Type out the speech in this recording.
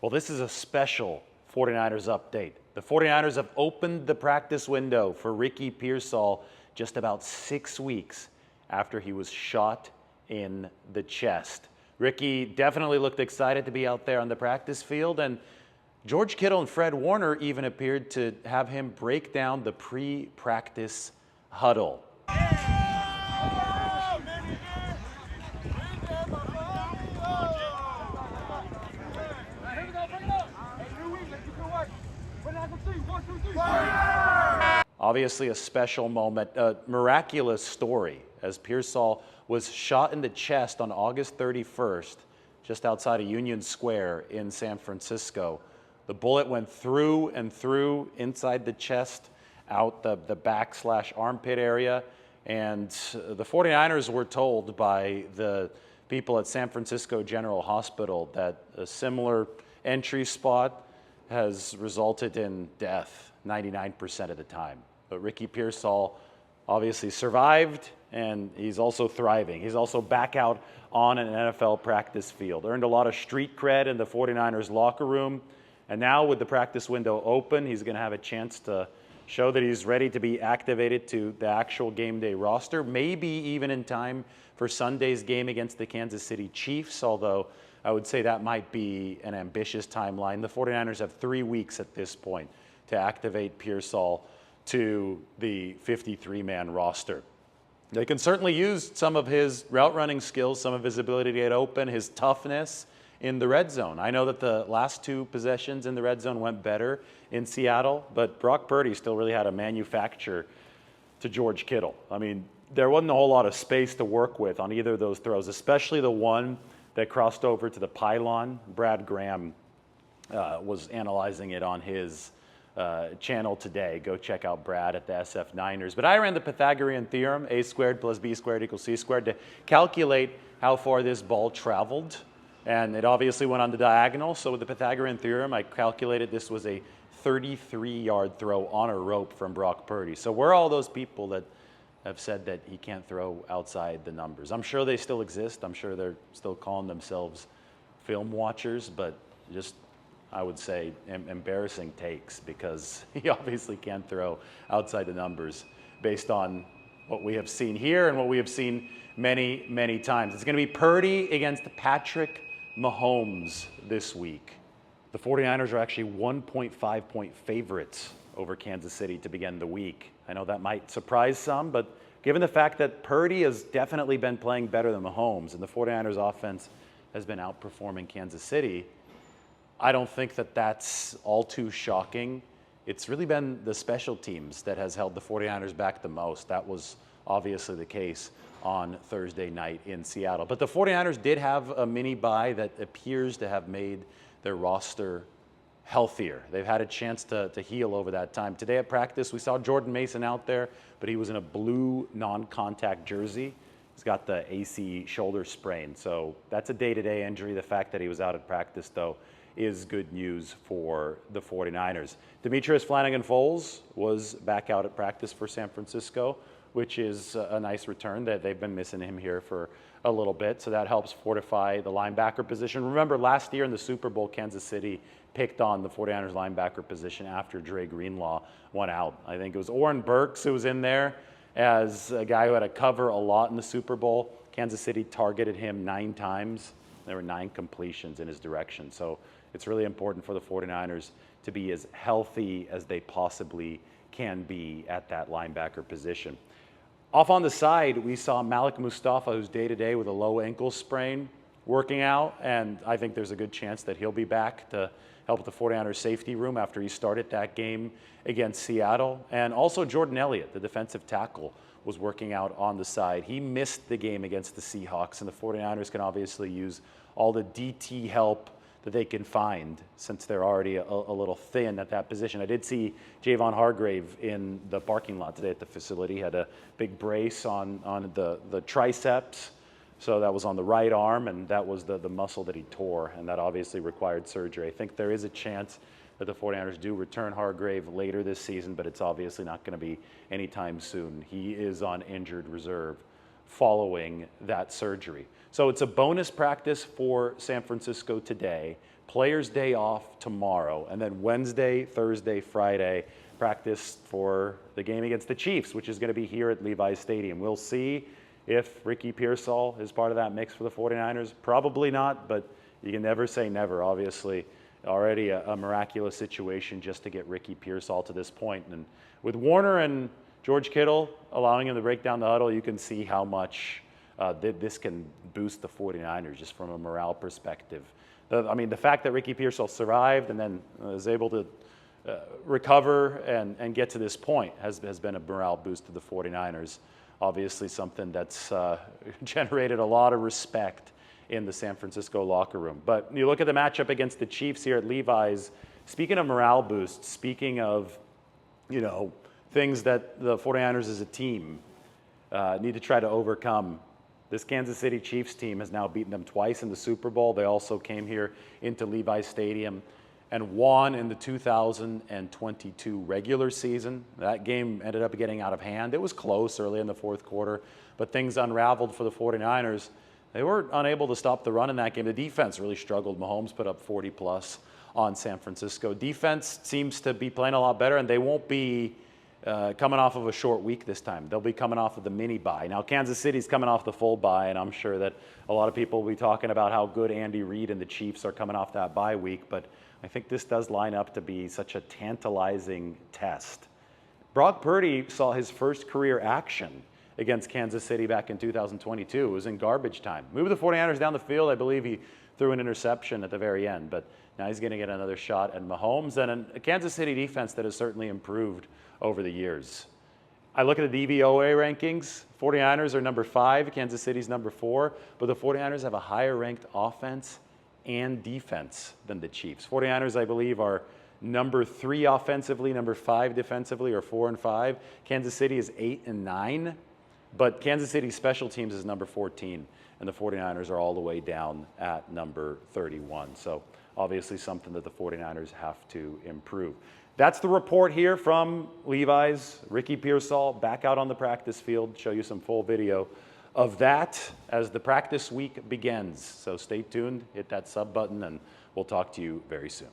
Well, this is a special 49ers update. The 49ers have opened the practice window for Ricky Pearsall just about 6 weeks after he was shot in the chest. Ricky definitely looked excited to be out there on the practice field, and George Kittle and Fred Warner even appeared to have him break down the pre-practice huddle. Obviously a special moment, a miraculous story, as Pearsall was shot in the chest on August 31st, just outside of Union Square in San Francisco. The bullet went through and through inside the chest, out the back/armpit area, and the 49ers were told by the people at San Francisco General Hospital that a similar entry spot has resulted in death 99% of the time. But Ricky Pearsall obviously survived, and he's also thriving. He's also back out on an NFL practice field. Earned a lot of street cred in the 49ers locker room, and now with the practice window open, he's going to have a chance to show that he's ready to be activated to the actual game day roster, maybe even in time for Sunday's game against the Kansas City Chiefs, although I would say that might be an ambitious timeline. The 49ers have 3 weeks at this point to activate Pearsall to the 53-man roster. They can certainly use some of his route running skills, some of his ability to get open, his toughness in the red zone. I know that the last 2 possessions in the red zone went better in Seattle, but Brock Purdy still really had a manufacture to George Kittle. I mean, there wasn't a whole lot of space to work with on either of those throws, especially the one that crossed over to the pylon. Brad Graham was analyzing it on his channel today. Go check out Brad at the SF Niners. But I ran the Pythagorean theorem, a squared plus b squared equals c squared, to calculate how far this ball traveled. And it obviously went on the diagonal. So with the Pythagorean theorem, I calculated this was a 33-yard throw on a rope from Brock Purdy. So we're all those people that have said that he can't throw outside the numbers. I'm sure they still exist. I'm sure they're still calling themselves film watchers, but just, I would say, embarrassing takes, because he obviously can't throw outside the numbers based on what we have seen here and what we have seen many, many times. It's going to be Purdy against Patrick Mahomes this week. The 49ers are actually 1.5-point favorites over Kansas City to begin the week. I know that might surprise some, but given the fact that Purdy has definitely been playing better than Mahomes and the 49ers offense has been outperforming Kansas City, I don't think that that's all too shocking. It's really been the special teams that has held the 49ers back the most. That was obviously the case on Thursday night in Seattle. But the 49ers did have a mini bye that appears to have made their roster healthier. They've had a chance to heal over that time. Today at practice, we saw Jordan Mason out there, but he was in a blue non-contact jersey. He's got the AC shoulder sprain, so that's a day-to-day injury. The fact that he was out at practice, though, is good news for the 49ers. Demetrius Flanagan-Foles was back out at practice for San Francisco, which is a nice return. That they've been missing him here for a little bit, so that helps fortify the linebacker position. Remember, last year in the Super Bowl, Kansas City picked on the 49ers linebacker position after Dre Greenlaw went out. I think it was Oren Burks who was in there as a guy who had to cover a lot in the Super Bowl. Kansas City targeted him 9 times. There were 9 completions in his direction. So it's really important for the 49ers to be as healthy as they possibly can be at that linebacker position. Off on the side, we saw Malik Mustafa, who's day-to-day with a low ankle sprain, working out, and I think there's a good chance that he'll be back to help the 49ers safety room after he started that game against Seattle. And also Jordan Elliott, the defensive tackle, was working out on the side. He missed the game against the Seahawks, and the 49ers can obviously use all the DT help that they can find, since they're already a little thin at that position. I did see Javon Hargrave in the parking lot today at the facility. He had a big brace on the triceps, so that was on the right arm, and that was the muscle that he tore, and that obviously required surgery. I think there is a chance that the 49ers do return Hargrave later this season, but it's obviously not going to be anytime soon. He is on injured reserve following that surgery. So it's a bonus practice for San Francisco today. Players' day off tomorrow, and then Wednesday, Thursday, Friday, practice for the game against the Chiefs, which is going to be here at Levi's Stadium. We'll see if Ricky Pearsall is part of that mix for the 49ers. Probably not, but you can never say never. Obviously, already a miraculous situation just to get Ricky Pearsall to this point. And with Warner and George Kittle allowing him to break down the huddle, you can see how much this can boost the 49ers just from a morale perspective. The fact that Ricky Pearsall survived and then was able to recover and get to this point has been a morale boost to the 49ers. Obviously something that's generated a lot of respect in the San Francisco locker room. But you look at the matchup against the Chiefs here at Levi's, speaking of morale boosts, speaking of, things that the 49ers as a team need to try to overcome. This Kansas City Chiefs team has now beaten them twice in the Super Bowl. They also came here into Levi's Stadium and won in the 2022 regular season. That game ended up getting out of hand. It was close early in the fourth quarter, but things unraveled for the 49ers. They were unable to stop the run in that game. The defense really struggled. Mahomes put up 40+ on San Francisco. Defense seems to be playing a lot better, and they won't be coming off of a short week this time. They'll be coming off of the mini bye. Now, Kansas City's coming off the full bye, and I'm sure that a lot of people will be talking about how good Andy Reid and the Chiefs are coming off that bye week, but I think this does line up to be such a tantalizing test. Brock Purdy saw his first career action against Kansas City back in 2022. It was in garbage time. Moved the 49ers down the field. I believe he threw an interception at the very end, but now he's going to get another shot at Mahomes and a Kansas City defense that has certainly improved over the years. I look at the DVOA rankings. 49ers are number 5, Kansas City's number 4, but the 49ers have a higher ranked offense and defense than the Chiefs. 49ers, I believe, are number 3 offensively, number 5 defensively, or 4 and 5. Kansas City is 8 and 9, but Kansas City's special teams is number 14, and the 49ers are all the way down at number 31. So obviously something that the 49ers have to improve. That's the report here from Levi's. Ricky Pearsall back out on the practice field. Show you some full video of that as the practice week begins. So stay tuned, hit that sub button, and we'll talk to you very soon.